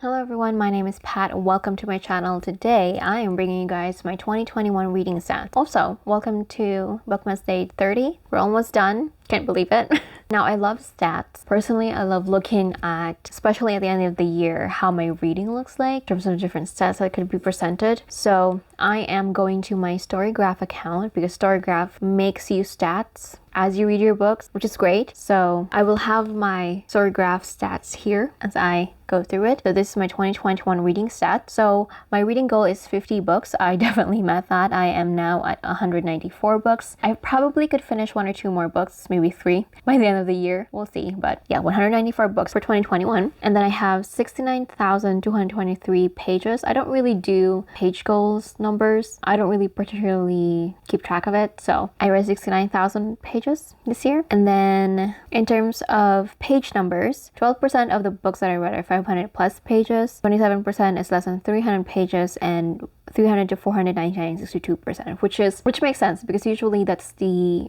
Hello everyone, my name is Pat. Welcome to my channel. Today I am bringing you guys my 2021 reading stats. Also, welcome to Bookmas Day 30. We're almost done. Can't believe it. Now, I love stats. Personally, I love looking at, especially at the end of the year, how my reading looks like in terms of different stats that could be presented. So I am going to my Storygraph account because Storygraph makes you stats as you read your books, which is great. So I will have my Storygraph stats here as I go through it. So this is my 2021 reading stat. So my reading goal is 50 books. I definitely met that. I am now at 194 books. I probably could finish one or two more books, maybe 3 by the end of the year. We'll see. But yeah, 194 books for 2021. And then I have 69,223 pages. I don't really do page goals numbers. I don't really particularly keep track of it. So I read 69,000 pages this year. And then in terms of page numbers, 12% of the books that I read are 500 plus pages, 27% is less than 300 pages, and 300 to 499 is 62%, which makes sense because usually that's the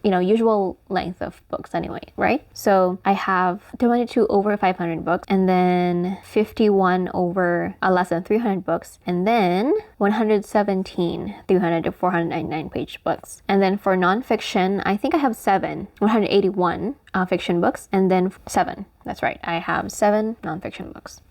usual length of books anyway, right? So I have 22 over 500 books, and then 51 over less than 300 books, and then 117 300 to 499 page books. And then for nonfiction, I think I have 181 fiction books, and then 7. That's right, I have 7 nonfiction books.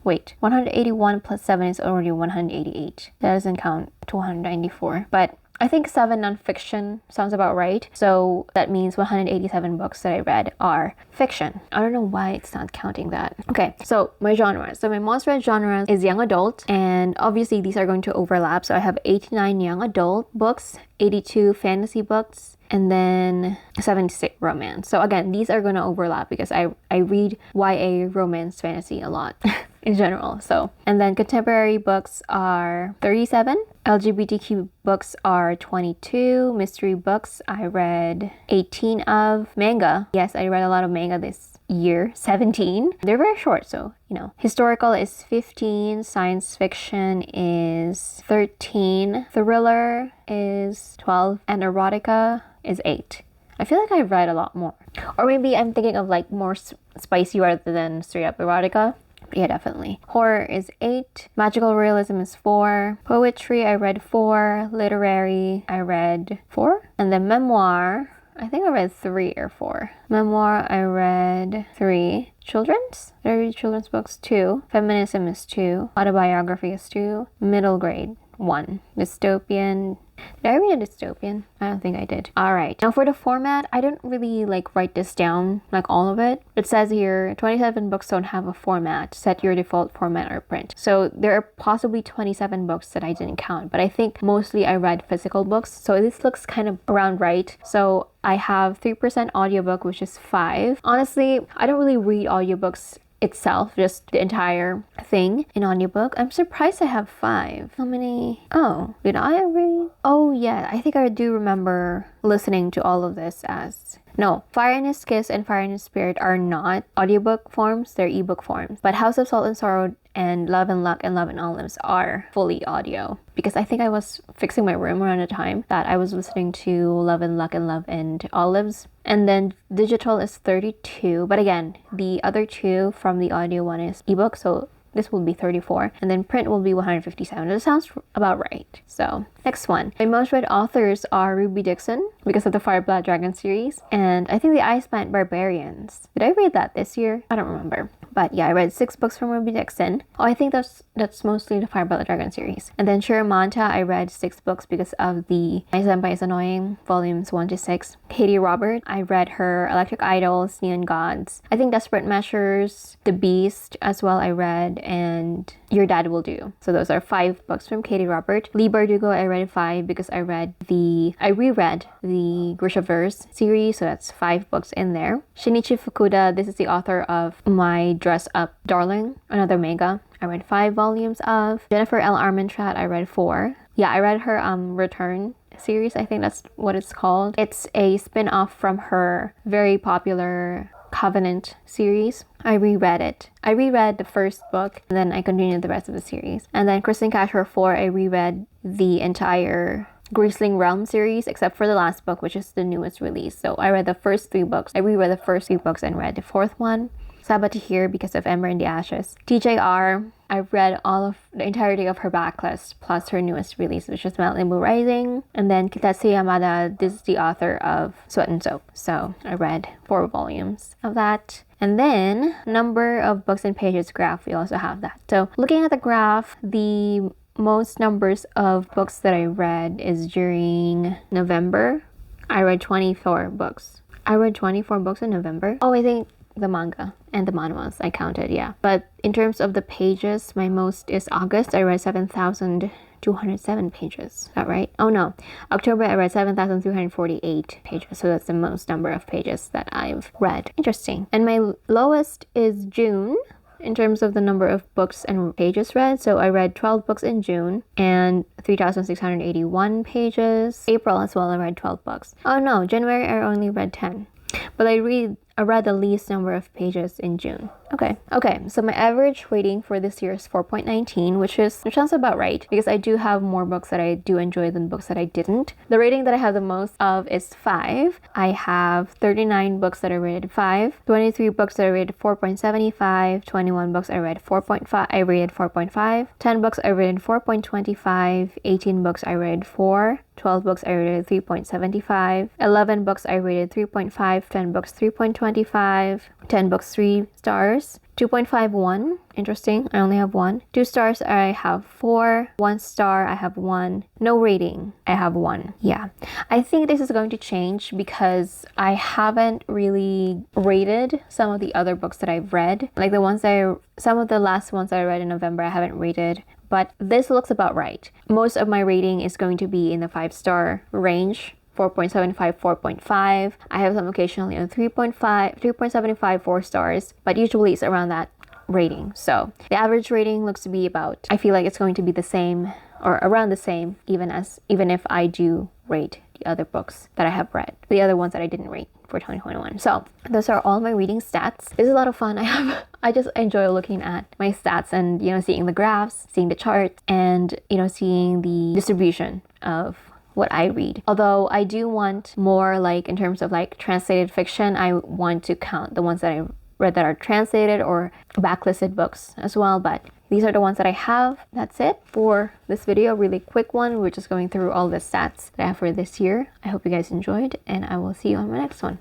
Wait, 181 plus 7 is already 188. That doesn't count to 194. But I think 7 nonfiction sounds about right. So that means 187 books that I read are fiction. I don't know why it's not counting that. Okay, so my genres. So my most read genre is young adult. And obviously these are going to overlap. So I have 89 young adult books, 82 fantasy books, and then 76 romance. So again, these are going to overlap because I read YA romance fantasy a lot in general. So, and then contemporary books are 37, LGBTQ books are 22, mystery books I read 18 of, manga. Yes, I read a lot of manga this year, 17. They're very short, so historical is 15, science fiction is 13, thriller is 12, and erotica is 8. I feel like I read a lot more. Or maybe I'm thinking of like more spicy rather than straight up erotica. Yeah, definitely. Horror is 8. Magical realism is 4. Poetry, I read 4. Literary, I read 4. And then memoir, I think I read 3 or 4. Memoir, I read 3. Children's? Did I read children's books? 2. Feminism is 2. Autobiography is 2. Middle grade, 1. Dystopian. Did I read a dystopian? I don't think I did. Alright, now for the format, I didn't really write this down, all of it. It says here, 27 books don't have a format. Set your default format or print. So there are possibly 27 books that I didn't count, but I think mostly I read physical books. So this looks kind of around right. So I have 3% audiobook, which is 5. Honestly, I don't really read audiobooks itself, just the entire thing in audiobook. I'm surprised I have 5. How many? Oh, did I read? Oh yeah, I think I do remember listening to all of this as... No, Fire in His Kiss and Fire in His Spirit are not audiobook forms, they're ebook forms. But House of Salt and Sorrow and Love and Luck and Love and Olives are fully audio. Because I think I was fixing my room around the time that I was listening to Love and Luck and Love and Olives. And then digital is 32. But again, the other 2 from the audio one is ebook, so this will be 34, and then print will be 157. That sounds about right. So next one. My most read authors are Ruby Dixon because of the Fire Blood Dragon series, and I think the Ice Plant Barbarians. Did I read that this year? I don't remember. But yeah, I read 6 books from Ruby Dixon. Oh, I think that's mostly the Fire Blood Dragon series. And then Shiramanta, I read 6 books because of the My Senpai is Annoying, volumes 1 to 6. Katie Robert, I read her Electric Idols, Neon Gods. I think Desperate Measures, The Beast as well I read, and Your Dad Will Do. So those are 5 books from Katie Robert. Lee Bardugo, I read 5 because I reread the Grishaverse series, so that's 5 books in there. Shinichi Fukuda, this is the author of My Dress Up Darling, another manga. I read 5 volumes of. Jennifer L. Armentrout, I read 4. Yeah, I read her Return series, I think that's what it's called. It's a spin-off from her very popular Covenant series. I reread it. I reread the first book, and then I continued the rest of the series. And then Kristen Cashmere 4, I reread the entire Grisling Realm series, except for the last book, which is the newest release. So I read the first 3 books. I reread the first 3 books and read the 4th one. Sabatier because of Ember in the Ashes. TJR, I've read all of the entirety of her backlist plus her newest release, which is Malibu Rising. And then Kitatsu Yamada, this is the author of Sweat and Soap. So I read 4 volumes of that. And then number of books and pages graph, we also have that. So looking at the graph, the most numbers of books that I read is during November. I read 24 books. I read 24 books in November. Oh, I think the manga and the manhwas I counted, yeah. But in terms of the pages, my most is August. I read 7,207 pages. Is that right? Oh no. October I read 7,348 pages. So that's the most number of pages that I've read. Interesting. And my lowest is June in terms of the number of books and pages read. So I read 12 books in June and 3,681 pages. April as well, I read 12 books. Oh no, January I only read 10. But I read the least number of pages in June. Okay, so my average rating for this year is 4.19, which sounds about right because I do have more books that I do enjoy than books that I didn't. The rating that I have the most of is 5. I have 39 books that I rated 5, 23 books that I rated 4.75, 21 books I rated 4.5, 10 books I rated 4.25, 18 books I rated 4, 12 books I rated 3.75, 11 books I rated 3.5, 10 books 3.25, 10 books 3 stars, 2.51, interesting, I only have 1. 2 stars I have 4, 1 star I have 1, no rating I have 1. Yeah, I think this is going to change because I haven't really rated some of the other books that I've read. Like some of the last ones I read in November I haven't rated. But this looks about right. Most of my rating is going to be in the 5-star range. 4.75, 4.5. I have some occasionally on 3.5, 3.75, 4 stars. But usually it's around that rating. So the average rating looks to be about, I feel like it's going to be the same or around the same even if I do rate the other books that I have read. The other ones that I didn't rate for 2021. So those are all my reading stats. This is a lot of fun. I just enjoy looking at my stats and seeing the graphs, seeing the charts, and seeing the distribution of what I read. Although I do want more, like in terms of like translated fiction, I want to count the ones that I read that are translated or backlisted books as well, but these are the ones that I have. That's it for this video. Really quick one. We're just going through all the stats that I have for this year. I hope you guys enjoyed, and I will see you on my next one.